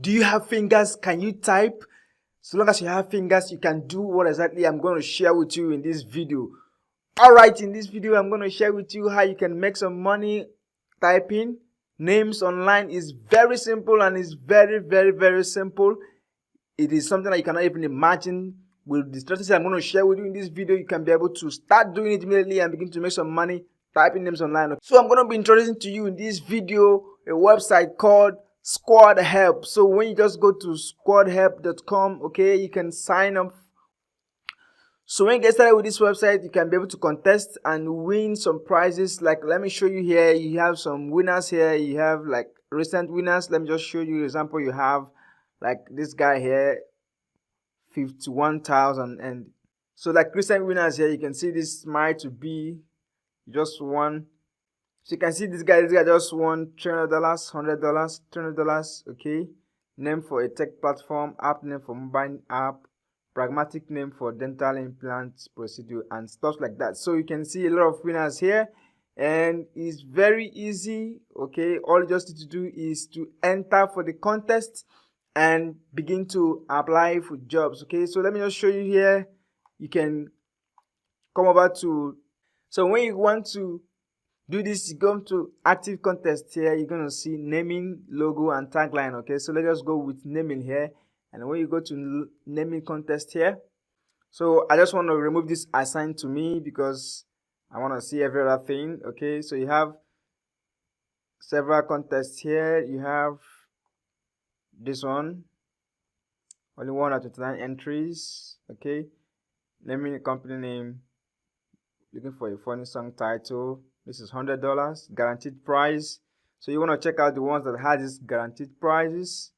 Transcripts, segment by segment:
Do you have fingers? Can you type? So long as you have fingers, you can do what exactly I'm going to share with you in this video. Alright, in this video, I'm going to share with you how you can make some money typing names online. Is very simple and it's very simple. It is something that you cannot even imagine. With the strategy I'm going to share with you in this video, you can be able to start doing it immediately and begin to make some money typing names online. So I'm going to be introducing to you in this video a website called squadhelp. So when you just go to squadhelp.com, okay, you can sign up. So when you get started with this website, you can be able to contest and win some prizes. Like, let me show you here. You have some winners here. You have like recent winners. Let me just show you an example. You have like this guy here, 51,000. And so like recent winners here, you can see this Smile to Be just won. So you can see this guy just won $300, $100, $300. Okay, name for a tech platform, app name for mobile app, pragmatic name for dental implants procedure, and stuff like that. So you can see a lot of winners here, and it's very easy. Okay, all you just need to do is to enter for the contest and begin to apply for jobs. Okay, so let me just show you here. You can come over to, so when you want to do this, you go to active contest here. You're going to see naming, logo, and tagline. Okay, so let's just go with naming here. And when you go to naming contest here, so I just want to remove this assigned to me because I want to see every other thing. Okay, so you have several contests here. You have this one, only 129 entries. Okay, naming a company name, looking for a funny song title. This is $100 guaranteed prize. So you want to check out the ones that have these guaranteed prizes.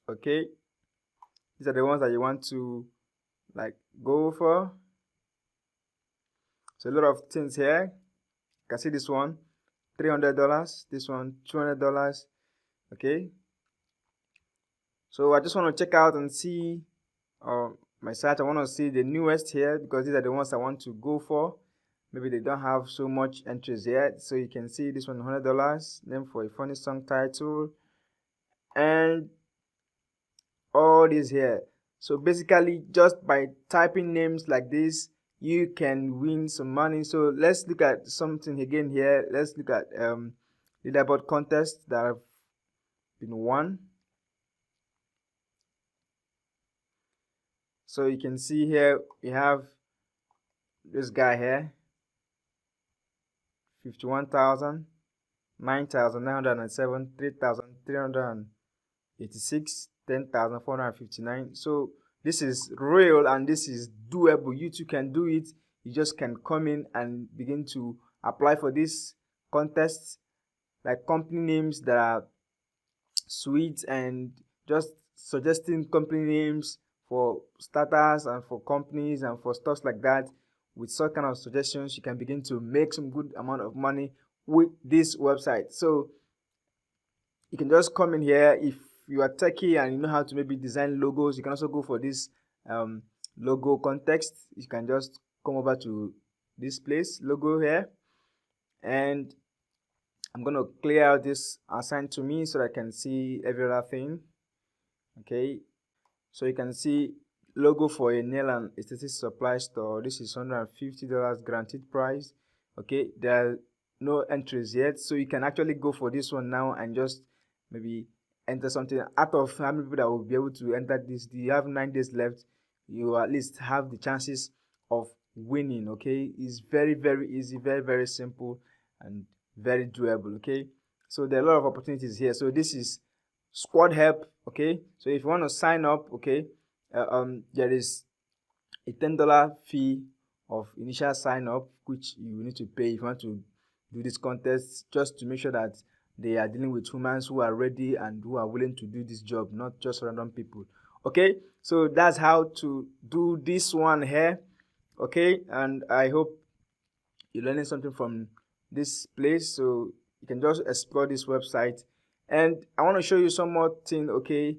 Okay, these are the ones that you want to like go for. So a lot of things here. You can see this one, $300. This one, $200. Okay, so I just want to check out and see my site. I want to see the newest here because these are the ones I want to go for. Maybe they don't have so much entries yet. So you can see this one, $100, name for a funny song title, and all these here. So basically, just by typing names like this, you can win some money. So let's look at something again here. Let's look at leaderboard contests that have been won. So you can see here we have this guy here, 51,000, 9,907, 3,386, 10,459. So this is real and this is doable. You too can do it. You just can come in and begin to apply for this contests, like company names that are sweet, and just suggesting company names for starters and for companies and for stuff like that. With such kind of suggestions, you can begin to make some good amount of money with this website. So you can just come in here. If you are techie and you know how to maybe design logos, you can also go for this logo context. You can just come over to this place, logo here, and I'm going to clear out this assigned to me so that I can see every other thing. Okay, so you can see logo for a nail and aesthetic supply store. This is $150 guaranteed price. Okay, there are no entries yet, so you can actually go for this one now and just maybe enter something. Out of how many people that will be able to enter this, you have 9 days left, you at least have the chances of winning. Okay, it's very easy, very simple, and very doable. Okay, so there are a lot of opportunities here. So this is squadhelp. Okay, so if you want to sign up, okay, there is a $10 fee of initial sign up which you need to pay if you want to do this contest, just to make sure that they are dealing with humans who are ready and who are willing to do this job, not just random people. Okay, so that's how to do this one here. Okay, and I hope you're learning something from this place, so you can just explore this website. And I want to show you some more thing. Okay,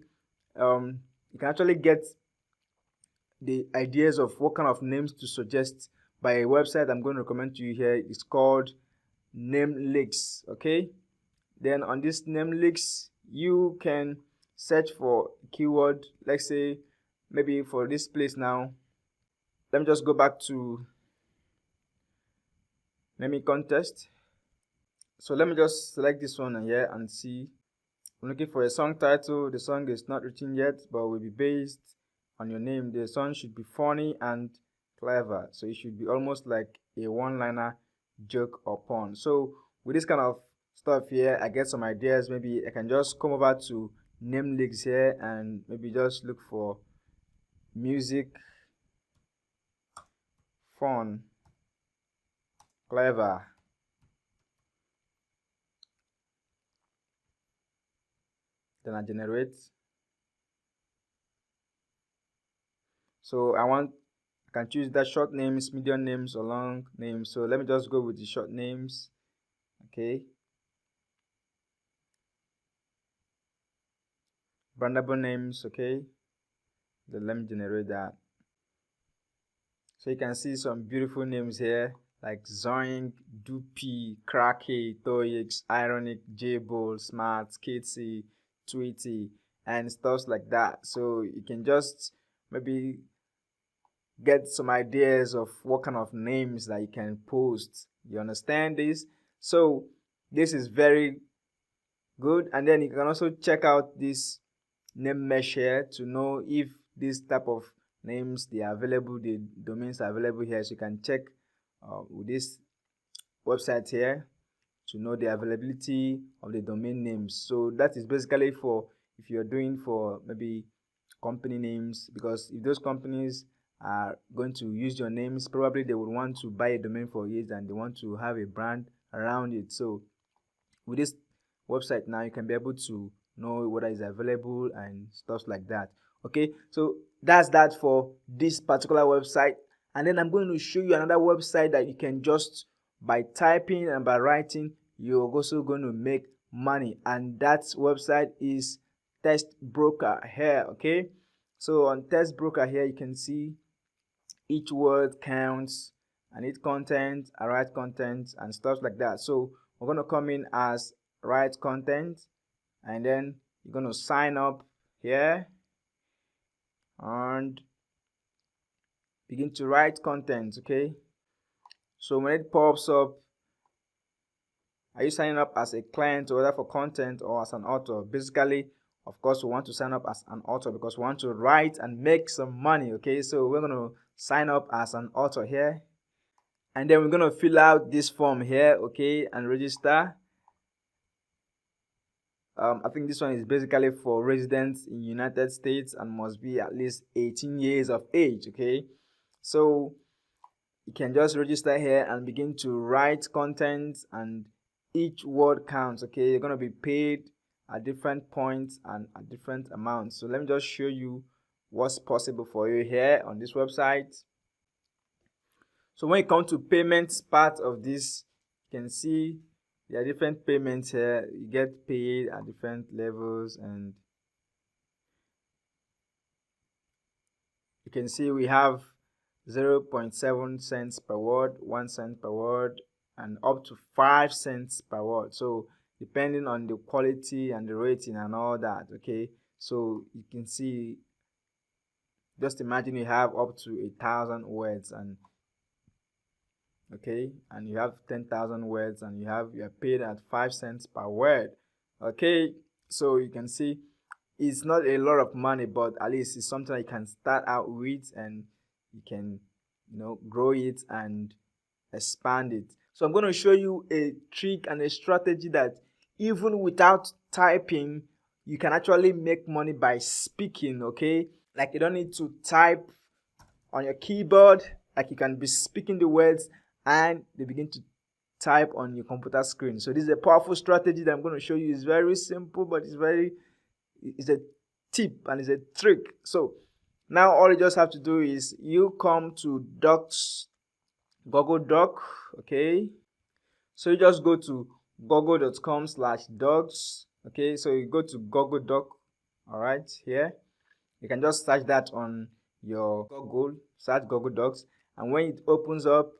you can actually get the ideas of what kind of names to suggest by a website I'm going to recommend to you here. It's called namelix. Okay, then on this namelix, you can search for keyword. Let's say maybe for this place now, let me just go back to naming contest. So let me just select this one here and see. I'm looking for a song title. The song is not written yet, but will be based on your name. The song should be funny and clever, so it should be almost like a one-liner joke or pun. So with this kind of stuff here, I get some ideas. Maybe I can just come over to namelix here and maybe just look for music, fun, clever. Then I generate. So I can choose that short names, medium names, or long names. So let me just go with the short names. Okay. Brandable names. Okay. Then let me generate that. So you can see some beautiful names here like Zoink, Doopy, Cracky, Toyix, Ironic, J-Bull, Smart, Kitty, Tweety, and stuff like that. So you can just maybe get some ideas of what kind of names that you can post. You understand this? So this is very good. And then you can also check out this namemesh here to know if this type of names they are available, the domains are available here. So you can check with this website here to know the availability of the domain names. So that is basically for if you're doing for maybe company names, because if those companies are going to use your names, probably they would want to buy a domain for it and they want to have a brand around it. So with this website now, you can be able to know what is available and stuff like that. Okay, so that's that for this particular website. And then I'm going to show you another website that you can just by typing and by writing, you're also going to make money, and that website is textbroker here. Okay, so on textbroker here you can see each word counts and each content, I write content and stuff like that. So we're going to come in as write content, and then you're going to sign up here and begin to write content. Okay, so when it pops up, are you signing up as a client or whether for content or as an author? Basically, of course, we want to sign up as an author because we want to write and make some money. Okay, so we're going to sign up as an author here, and then we're going to fill out this form here, okay, and register. I think this one is basically for residents in United States and must be at least 18 years of age. Okay, so you can just register here and begin to write content, and each word counts. Okay, you're going to be paid at different points and at different amounts. So let me just show you what's possible for you here on this website. So when you come to payments part of this, you can see there are different payments here. You get paid at different levels, and you can see we have 0.7 cents per word, 1 cent per word, and up to 5 cents per word. So depending on the quality and the rating and all that. Okay, so you can see, just imagine you have up to 1,000 words, and okay, and you have 10,000 words, and you are paid at 5 cents per word. Okay, so you can see it's not a lot of money, but at least it's something you can start out with, and you can grow it and expand it. So I'm going to show you a trick and a strategy that even without typing, you can actually make money by speaking. Okay, like you don't need to type on your keyboard, like you can be speaking the words and they begin to type on your computer screen. So this is a powerful strategy that I'm going to show you. It's very simple, but it's a tip and it's a trick. So now all you just have to do is you come to Docs, Google Doc. Okay, so you just go to google.com/docs. Okay, so you go to Google Doc. All right, here you can just search that on your Google, search Google Docs, and when it opens up,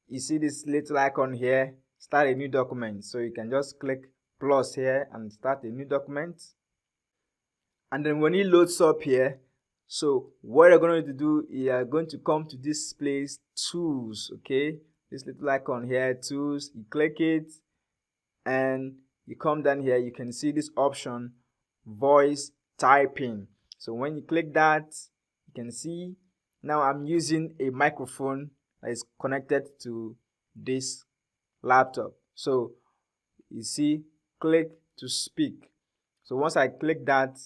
you see this little icon here, start a new document. So you can just click plus here and start a new document. And then when it loads up here, so what you're going to do, you are going to come to this place, tools, okay, this little icon here, tools, you click it and you come down here, you can see this option, voice typing. So when you click that, you can see now I'm using a microphone that is connected to this laptop. So you see, click to speak. So once I click that,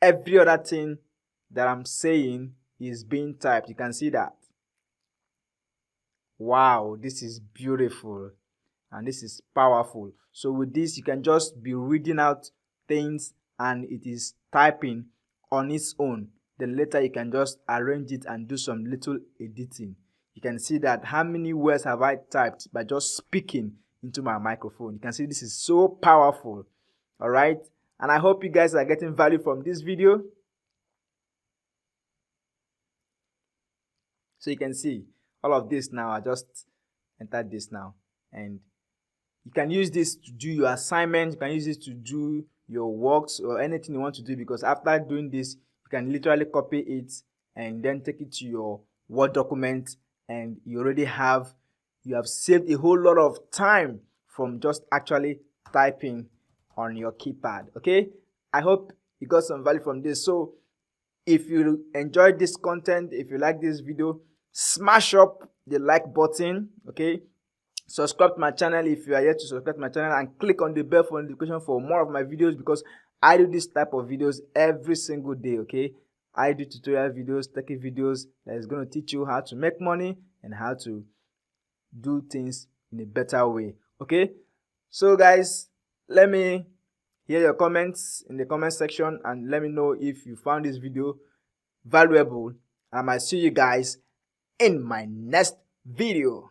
every other thing that I'm saying is being typed. You can see that. Wow, this is beautiful and this is powerful. So with this, you can just be reading out things and it is typing on its own. Then later you can just arrange it and do some little editing. You can see that how many words have I typed by just speaking into my microphone. You can see this is so powerful. All right, and I hope you guys are getting value from this video. So you can see all of this now. I just entered this now, and you can use this to do your assignments. You can use this to do your works or anything you want to do, because after doing this, you can literally copy it and then take it to your Word document, and you have saved a whole lot of time from just actually typing on your keypad. Okay, I hope you got some value from this. So if you enjoyed this content, if you like this video, smash up the like button. Okay, subscribe to my channel if you are yet to subscribe to my channel, and click on the bell for notification for more of my videos, because I do this type of videos every single day. Okay, I do tutorial videos, techie videos that is going to teach you how to make money and how to do things in a better way. Okay, so guys, let me hear your comments in the comment section and let me know if you found this video valuable. I might see you guys in my next video.